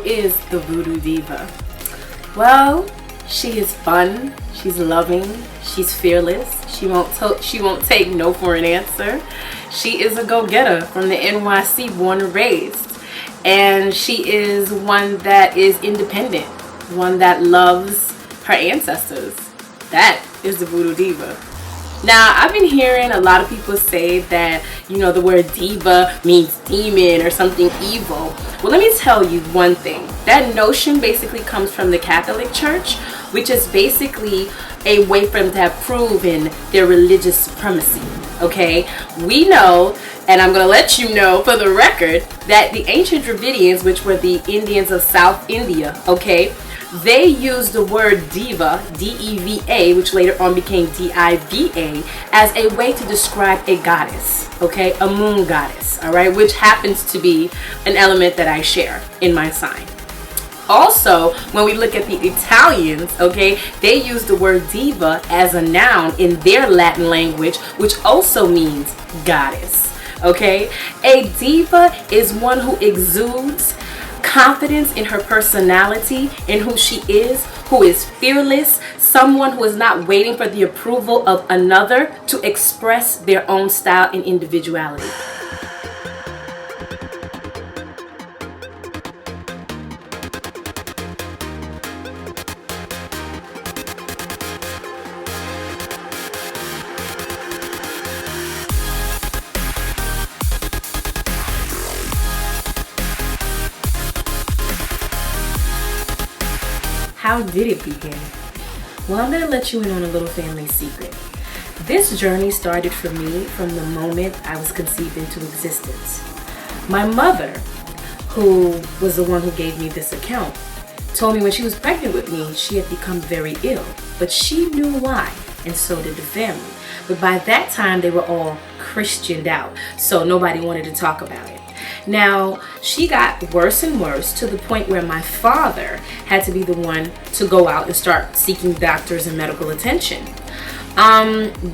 is the Voodoo Diva? Well, she is fun, she's loving, she's fearless, she won't take no for an answer. She is a go-getter from the NYC, born and raised. And she is one that is independent, one that loves her ancestors. That is the Voodoo Diva. Now, I've been hearing a lot of people say that, the word diva means demon or something evil. Well, let me tell you one thing. That notion basically comes from the Catholic Church, which is basically a way for them to have proven their religious supremacy. Okay? We know, and I'm going to let you know for the record, that the ancient Dravidians, which were the Indians of South India, okay, they used the word diva, D-E-V-A, which later on became D-I-V-A, as a way to describe a goddess, okay, a moon goddess, all right, which happens to be an element that I share in my sign. Also, when we look at the Italians, okay, they use the word diva as a noun in their Latin language, which also means goddess, okay. A diva is one who exudes confidence in her personality, in who she is, who is fearless, someone who is not waiting for the approval of another to express their own style and individuality. How did it begin? Well, I'm going to let you in on a little family secret. This journey started for me from the moment I was conceived into existence. My mother, who was the one who gave me this account, told me when she was pregnant with me, she had become very ill, but she knew why, and so did the family. But by that time, they were all Christianed out, so nobody wanted to talk about it. Now, she got worse and worse to the point where my father had to be the one to go out and start seeking doctors and medical attention.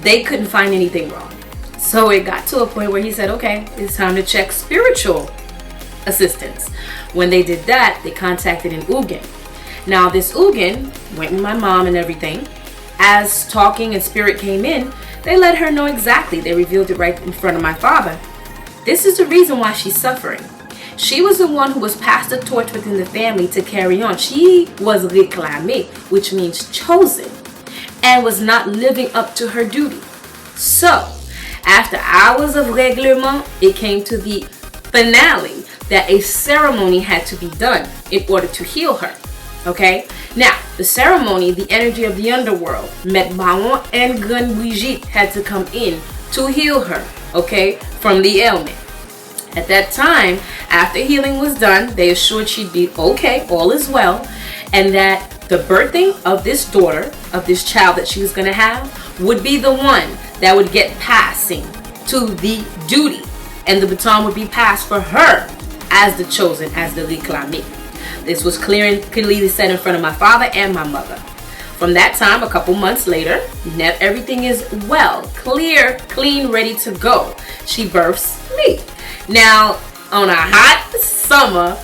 They couldn't find anything wrong. So it got to a point where he said, okay, it's time to check spiritual assistance. When they did that, they contacted an Ugin. Now, this Ugin went with my mom and everything. As talking and spirit came in, they let her know exactly. They revealed it right in front of my father. This is the reason why she's suffering. She was the one who was passed the torch within the family to carry on. She was réclamée, which means chosen, and was not living up to her duty. So, after hours of règlement, it came to the finale that a ceremony had to be done in order to heal her. Okay? Now, the ceremony, the energy of the underworld, Met Baon and Gun Brigitte had to come in to heal her, okay, from the ailment. At that time, after healing was done, they assured she'd be okay, all is well, and that the birthing of this daughter, of this child that she was going to have, would be the one that would get passing to the duty, and the baton would be passed for her as the chosen, as the réclamée. This was clearly said in front of my father and my mother. From that time, a couple months later, everything is well, clear, clean, ready to go. She births me. Now, on a hot summer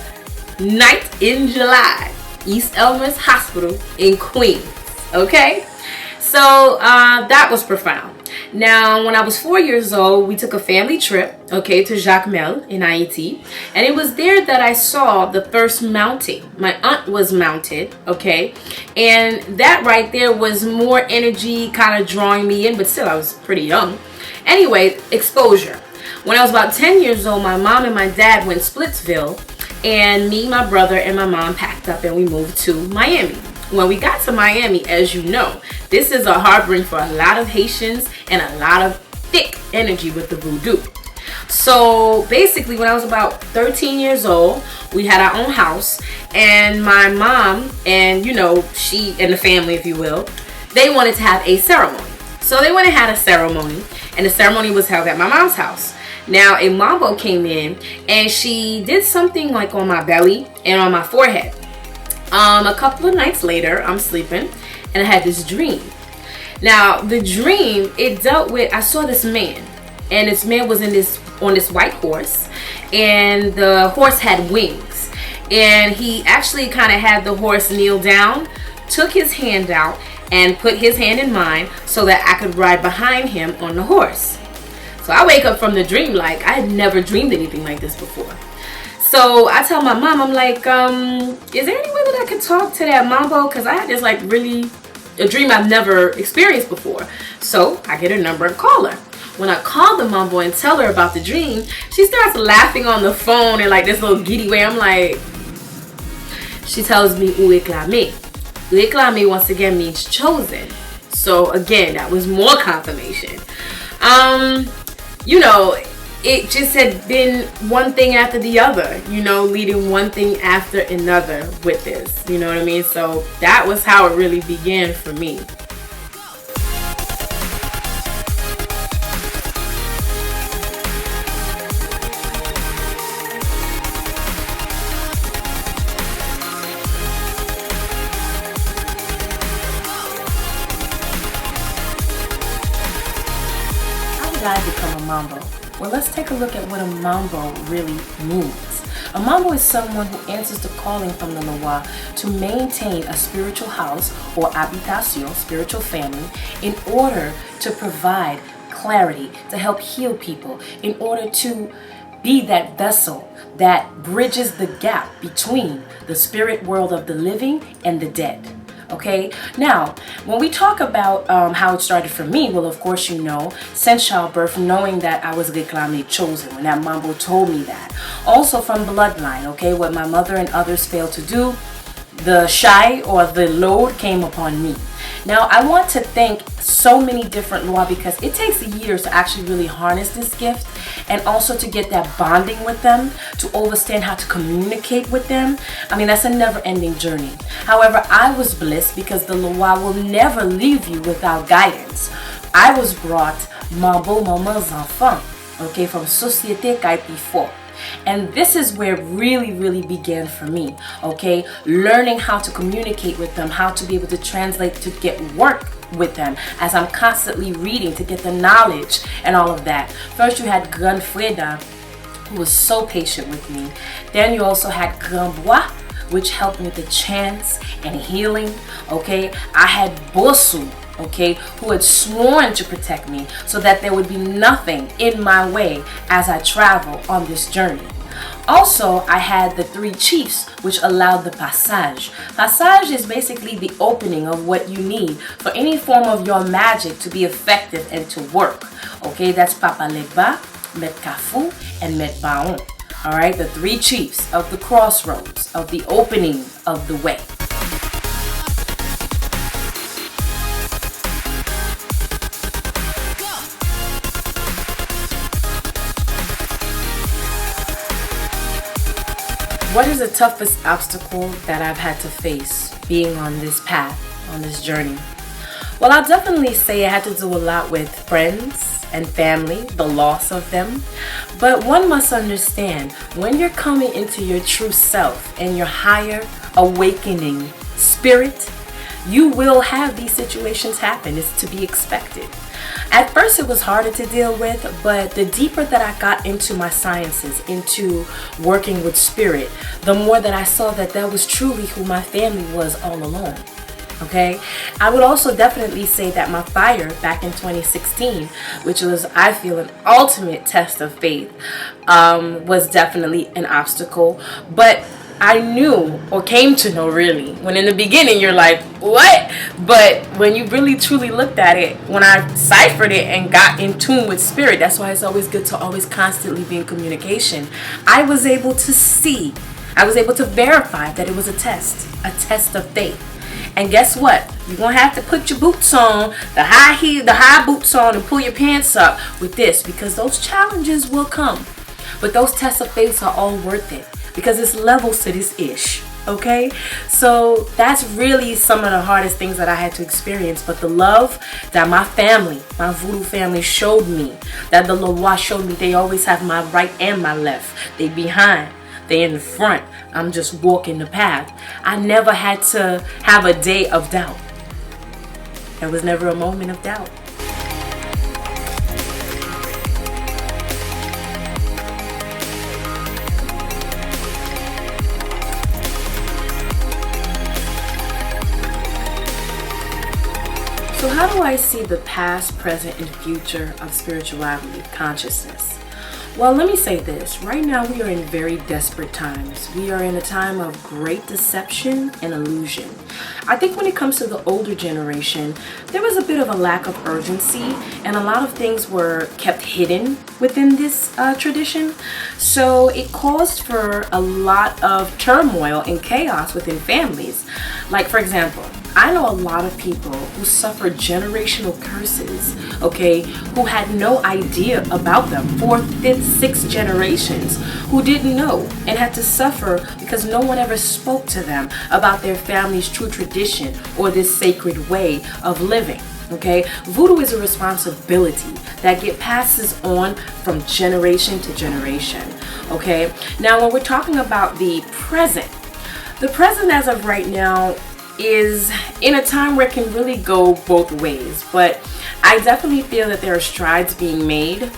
night in July, East Elmhurst Hospital in Queens. Okay? So, that was profound. Now, when I was 4 years old, we took a family trip, okay, to Jacmel in Haiti. And it was there that I saw the first mounting. My aunt was mounted, okay. And that right there was more energy kind of drawing me in, but still I was pretty young. Anyway, exposure. When I was about 10 years old, my mom and my dad went Splitsville. And me, my brother, and my mom packed up and we moved to Miami. When we got to Miami, as you know, this is a harboring for a lot of Haitians and a lot of thick energy with the voodoo. So basically, when I was about 13 years old, we had our own house, and my mom and, she and the family, if you will, they wanted to have a ceremony. So they went and had a ceremony, and the ceremony was held at my mom's house. Now, a mambo came in, and she did something like on my belly and on my forehead. A couple of nights later, I'm sleeping, and I had this dream. Now, the dream, it dealt with, I saw this man, and this man was on this white horse, and the horse had wings. And he actually kind of had the horse kneel down, took his hand out, and put his hand in mine so that I could ride behind him on the horse. So I wake up from the dream like I had never dreamed anything like this before. So I tell my mom, I'm like, is there any way that I could talk to that Mambo? Because I had this like really a dream I've never experienced before. So I get her number and call her. When I call the Mambo and tell her about the dream, she starts laughing on the phone in like this little giddy way. I'm like, she tells me ou éclamé. Ou éclamé once again means chosen. So again, that was more confirmation. You know, it just had been one thing after the other, you know, leading one thing after another with this, you know what I mean? So that was how it really began for me. How did I become a Mambo? Well, let's take a look at what a Mambo really means. A Mambo is someone who answers the calling from the Loa to maintain a spiritual house or habitación, spiritual family, in order to provide clarity, to help heal people, in order to be that vessel that bridges the gap between the spirit world of the living and the dead. Okay, now when we talk about how it started for me, well, of course, you know, since childbirth, knowing that I was réclamée, chosen, when that Mambo told me that. Also from bloodline, okay, what my mother and others failed to do, the shy or the load came upon me. Now I want to thank so many different Loa because it takes years to actually really harness this gift and also to get that bonding with them, to understand how to communicate with them. I mean, that's a never-ending journey. However, I was blessed because the Loa will never leave you without guidance. I was brought Mambo Maman's enfant, okay, from Société Kaipifo. And this is where it really began for me, okay? Learning how to communicate with them, how to be able to translate, to get work with them as I'm constantly reading to get the knowledge and all of that. First you had Grand Freda, who was so patient with me. Then you also had Grand Bois, which helped me with the chants and healing, okay? I had Bosu, okay, who had sworn to protect me so that there would be nothing in my way as I travel on this journey. Also, I had the 3 chiefs, which allowed the passage. Passage is basically the opening of what you need for any form of your magic to be effective and to work. Okay, that's Papa Legba, Met Kafu, and Met Baon. Alright, the 3 chiefs of the crossroads, of the opening of the way. What is the toughest obstacle that I've had to face being on this path, on this journey? Well, I'll definitely say I had to do a lot with friends and family, the loss of them. But one must understand, when you're coming into your true self and your higher awakening spirit, you will have these situations happen. It's to be expected. At first it was harder to deal with, but the deeper that I got into my sciences, into working with spirit, the more that I saw that that was truly who my family was all along. Okay, I would also definitely say that my fire back in 2016, which was, I feel, an ultimate test of faith, was definitely an obstacle. But I knew, or came to know really, when in the beginning you're like, what? But when you really truly looked at it, when I ciphered it and got in tune with spirit, that's why it's always good to always constantly be in communication. I was able to see, I was able to verify that it was a test of faith. And guess what? You're going to have to put your boots on, the high boots on, and pull your pants up with this, because those challenges will come. But those tests of faith are all worth it, because it's levels to this ish. Okay, so that's really some of the hardest things that I had to experience. But the love that my family, my voodoo family, showed me, that the Loa showed me, they always have my right and my left. They behind, they in the front. I'm just walking the path. I never had to have a day of doubt. There was never a moment of doubt. do I see the past, present, and future of spirituality, consciousness? Well, let me say this. Right now, we are in very desperate times. We are in a time of great deception and illusion. I think when it comes to the older generation, there was a bit of a lack of urgency, and a lot of things were kept hidden within this tradition. So it caused for a lot of turmoil and chaos within families. Like, for example, I know a lot of people who suffered generational curses, okay, who had no idea about them, 4th, 5th, 6th generations, who didn't know and had to suffer because no one ever spoke to them about their family's true tradition or this sacred way of living. Okay, voodoo is a responsibility that passes on from generation to generation. Okay, now when we're talking about the present as of right now is in a time where it can really go both ways, but I definitely feel that there are strides being made.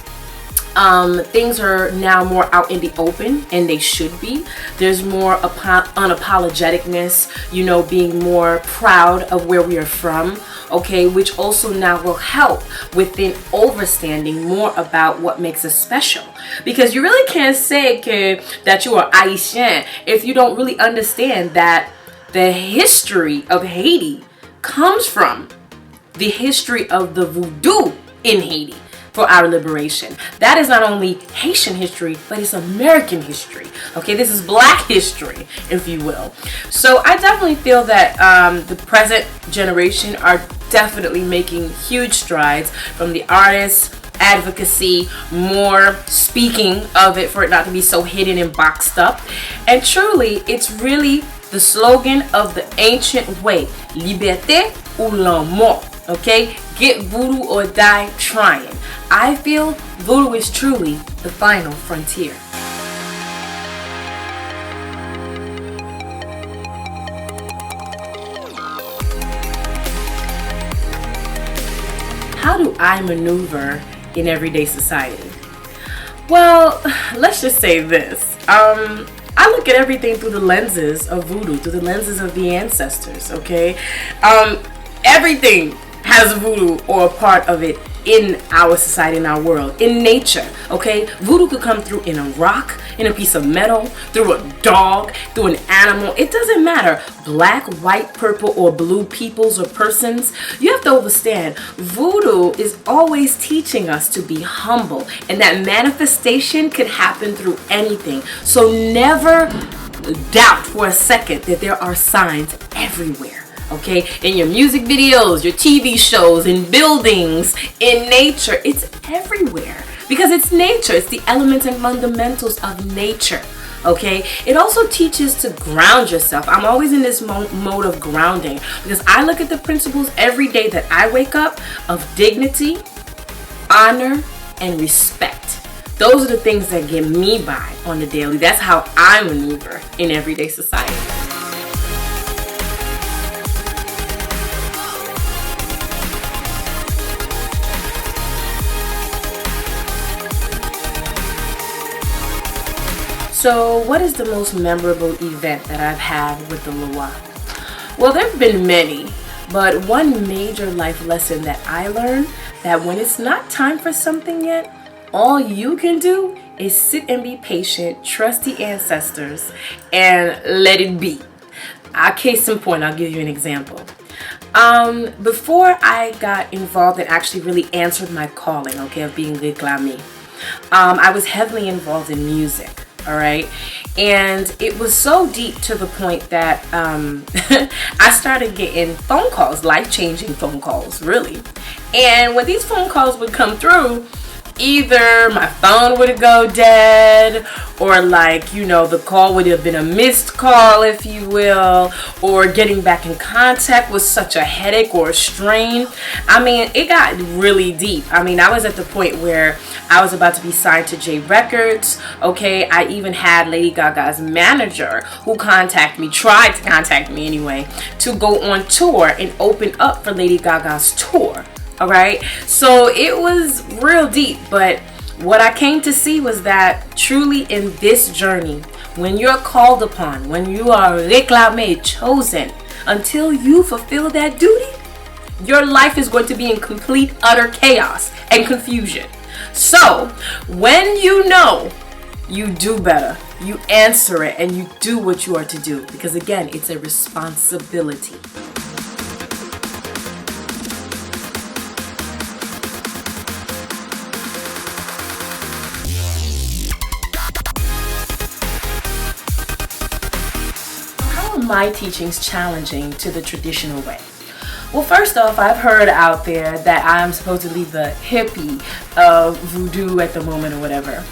Things are now more out in the open, and they should be. There's more unapologeticness, you know, being more proud of where we are from, okay, which also now will help within understanding more about what makes us special. Because you really can't say that you are Haitian if you don't really understand that the history of Haiti comes from the history of the voodoo in Haiti for our liberation. That is not only Haitian history, but it's American history. Okay, this is Black history, if you will. So I definitely feel that the present generation are definitely making huge strides from the artists, advocacy, more speaking of it for it not to be so hidden and boxed up. And truly, it's really the slogan of the ancient way, liberté ou la mort. Okay, get voodoo or die trying. I feel voodoo is truly the final frontier. How do I maneuver in everyday society? Well, let's just say this. I look at everything through the lenses of voodoo, through the lenses of the ancestors, okay? Everything has voodoo or a part of it in our society, in our world, in nature, okay? Voodoo could come through in a rock, in a piece of metal, through a dog, through an animal. It doesn't matter. Black, white, purple, or blue peoples or persons. You have to understand, voodoo is always teaching us to be humble, and that manifestation could happen through anything. So never doubt for a second that there are signs everywhere. Okay, in your music videos, your TV shows, in buildings, in nature, it's everywhere because it's nature. It's the elements and fundamentals of nature. Okay, it also teaches to ground yourself. I'm always in this mode of grounding because I look at the principles every day that I wake up of dignity, honor, and respect. Those are the things that get me by on the daily. That's how I maneuver in everyday society. So what is the most memorable event that I've had with the Loa? Well, there have been many, but one major life lesson that I learned that when it's not time for something yet, all you can do is sit and be patient, trust the ancestors, and let it be. Case in point, I'll give you an example. Before I got involved and actually really answered my calling, okay, of being réclamée, I was heavily involved in music. All right, and it was so deep to the point that I started getting phone calls, life-changing phone calls, really. And when these phone calls would come through, either my phone would go dead, or like, you know, the call would have been a missed call, if you will, or getting back in contact was such a headache or a strain. I mean, it got really deep. I mean, I was at the point where I was about to be signed to J Records. Okay, I even had Lady Gaga's manager who tried to contact me anyway, to go on tour and open up for Lady Gaga's tour. All right, so it was real deep, but what I came to see was that truly in this journey, when you're called upon, when you are réclamé, chosen, until you fulfill that duty, your life is going to be in complete, utter chaos and confusion. So, when you know, you do better. You answer it and you do what you are to do. Because again, it's a responsibility. My teachings challenging to the traditional way? Well, first off, I've heard out there that I'm supposedly the hippie of voodoo at the moment or whatever.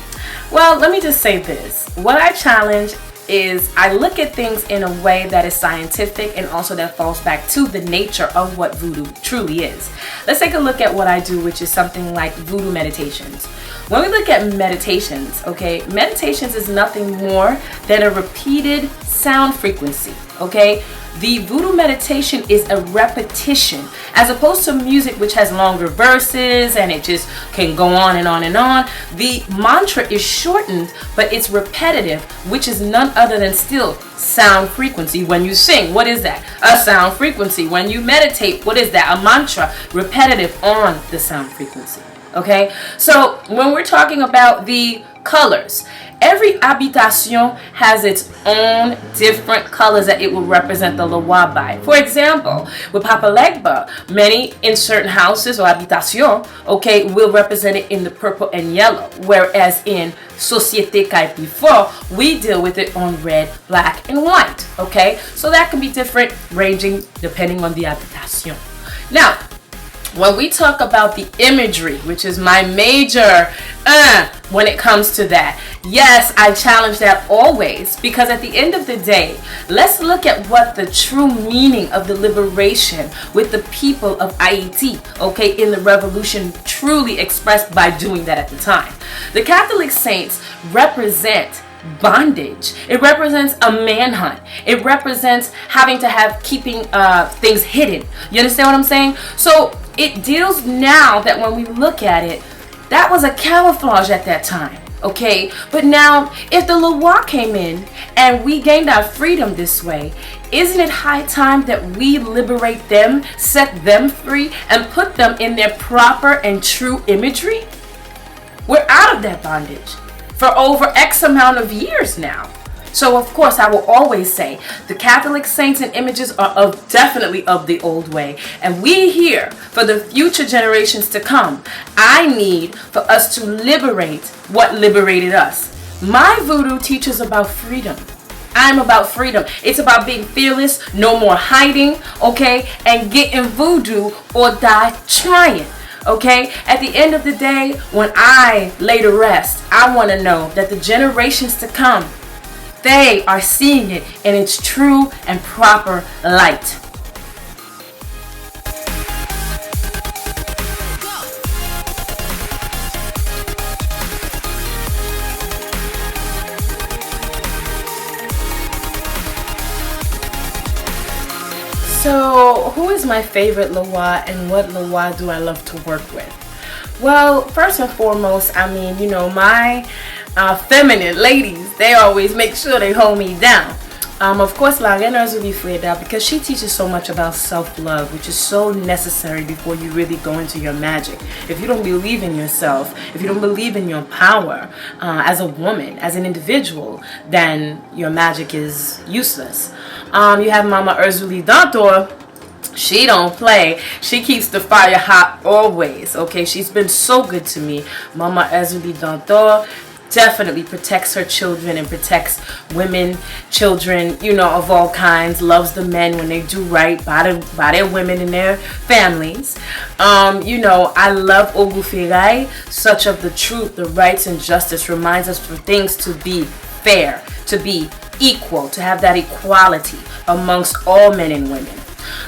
Well, let me just say this. What I challenge is I look at things in a way that is scientific and also that falls back to the nature of what voodoo truly is. Let's take a look at what I do, which is something like voodoo meditations. When we look at meditations, okay, meditations is nothing more than a repeated sound frequency, okay? The voodoo meditation is a repetition as opposed to music, which has longer verses and it just can go on and on and on. The mantra is shortened, but it's repetitive, which is none other than still sound frequency. When you sing, what is that? A sound frequency. When you meditate, what is that? A mantra, repetitive on the sound frequency. Okay, so when we're talking about the colors, every habitation has its own different colors that it will represent the Loa by. For example, with Papa Legba, many in certain houses or habitation, okay, will represent it in the purple and yellow, whereas in Société Caipifo, we deal with it on red, black, and white. Okay, so that can be different, ranging depending on the habitation. Now, when we talk about the imagery, which is my major when it comes to that, yes, I challenge that always, because at the end of the day, let's look at what the true meaning of the liberation with the people of Haiti, okay, in the revolution truly expressed by doing that at the time. The Catholic saints represent bondage. It represents a manhunt. It represents having to keeping things hidden. You understand what I'm saying? So it deals now that when we look at it, that was a camouflage at that time. Okay, but now if the Loa came in and we gained our freedom this way, isn't it high time that we liberate them, set them free, and put them in their proper and true imagery? We're out of that bondage for over X amount of years now. So of course I will always say the Catholic saints and images are definitely of the old way, and we here for the future generations to come, I need for us to liberate what liberated us. My voodoo teaches about freedom. I'm about freedom. It's about being fearless, no more hiding, okay, and getting voodoo or die trying. Okay, at the end of the day, when I lay to rest, I want to know that the generations to come, they are seeing it in its true and proper light. So, who is my favorite Loa and what Loa do I love to work with? Well, first and foremost, I mean, you know, my feminine ladies, they always make sure they hold me down. Of course, La Reine Freda, because she teaches so much about self-love, which is so necessary before you really go into your magic. If you don't believe in yourself, if you don't believe in your power as a woman, as an individual, then your magic is useless. You have Mama Urzuli Dantor. She don't play. She keeps the fire hot always. Okay, she's been so good to me. Mama Urzuli Dantor definitely protects her children and protects women, children, you know, of all kinds, loves the men when they do right by their women and their families. You know, I love Ogufirai, such of the truth, the rights and justice, reminds us for things to be fair, to be equal, to have that equality amongst all men and women.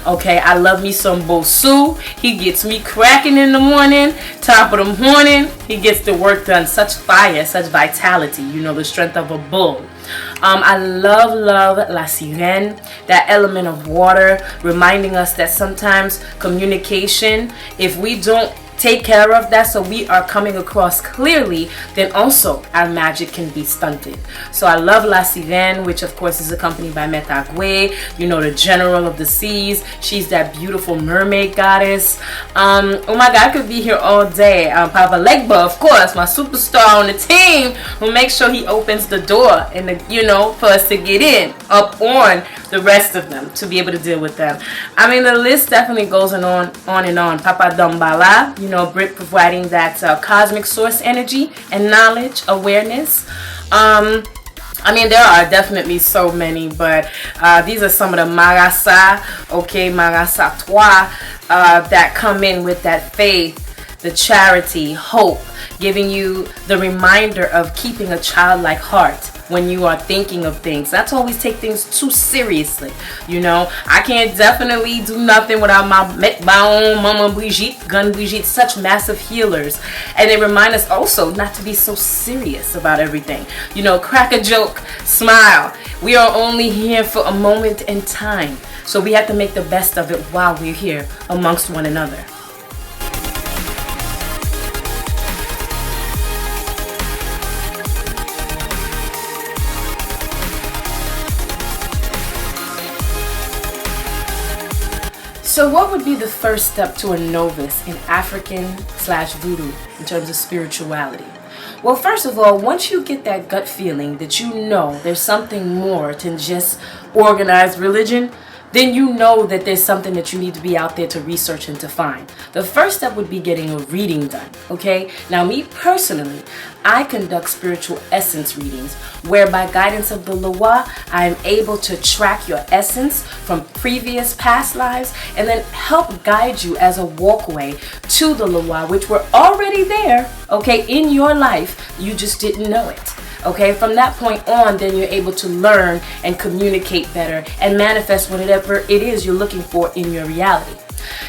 Okay, I love me some Bosu. He gets me cracking in the morning, top of the morning. He gets the work done. Such fire, such vitality, you know, the strength of a bull. I love La Sirene, that element of water, reminding us that sometimes communication, if we don't take care of that so we are coming across clearly, then also our magic can be stunted. So I love La Sirène, which of course is accompanied by Metagwe, you know, the general of the seas. She's that beautiful mermaid goddess. Oh my God, I could be here all day. Papa Legba, of course, my superstar on the team, who makes sure he opens the door and for us to get in up on the rest of them to be able to deal with them. I mean, the list definitely goes on and on. Papa Dambala, Brit providing that cosmic source energy and knowledge, awareness. I mean, there are definitely so many, but these are some of the Marasa, Marasa Trois, that come in with that faith, the charity, hope, giving you the reminder of keeping a childlike heart when you are thinking of things. Not to always take things too seriously. I can't definitely do nothing without my own Mama Brigitte, Gun Brigitte, such massive healers. And they remind us also not to be so serious about everything. Crack a joke, smile. We are only here for a moment in time. So we have to make the best of it while we're here amongst one another. So what would be the first step to a novice in African/Voodoo in terms of spirituality? Well, first of all, once you get that gut feeling that there's something more than just organized religion, then that there's something that you need to be out there to research and to find. The first step would be getting a reading done, okay? Now, me personally, I conduct spiritual essence readings, where by guidance of the Loa, I am able to track your essence from previous past lives and then help guide you as a walkway to the Loa, which were already there, okay, in your life. You just didn't know it. Okay, from that point on, then you're able to learn and communicate better and manifest whatever it is you're looking for in your reality.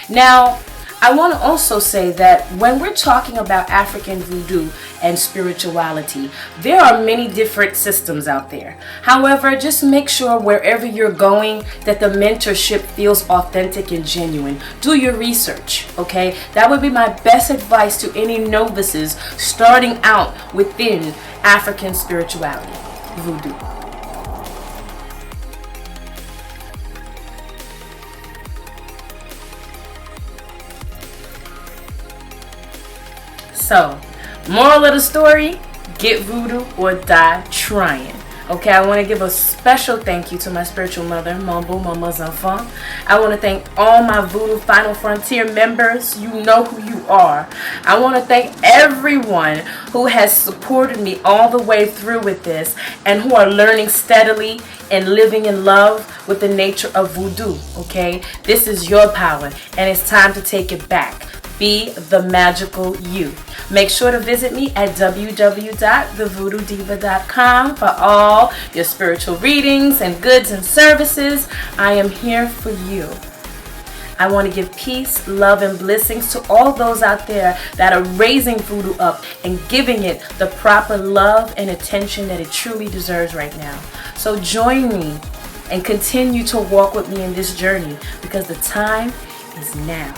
Now, I want to also say that when we're talking about African voodoo and spirituality, there are many different systems out there. However, just make sure wherever you're going that the mentorship feels authentic and genuine. Do your research, okay? That would be my best advice to any novices starting out within African spirituality, voodoo. So, moral of the story, get voodoo or die trying. Okay, I want to give a special thank you to my spiritual mother, Mambo, Mamas Enfants. I want to thank all my Voodoo Final Frontier members. You know who you are. I want to thank everyone who has supported me all the way through with this and who are learning steadily and living in love with the nature of voodoo. Okay, this is your power and it's time to take it back. Be the magical you. Make sure to visit me at www.thevoodoodiva.com for all your spiritual readings and goods and services. I am here for you. I want to give peace, love, and blessings to all those out there that are raising voodoo up and giving it the proper love and attention that it truly deserves right now. So join me and continue to walk with me in this journey because the time is now.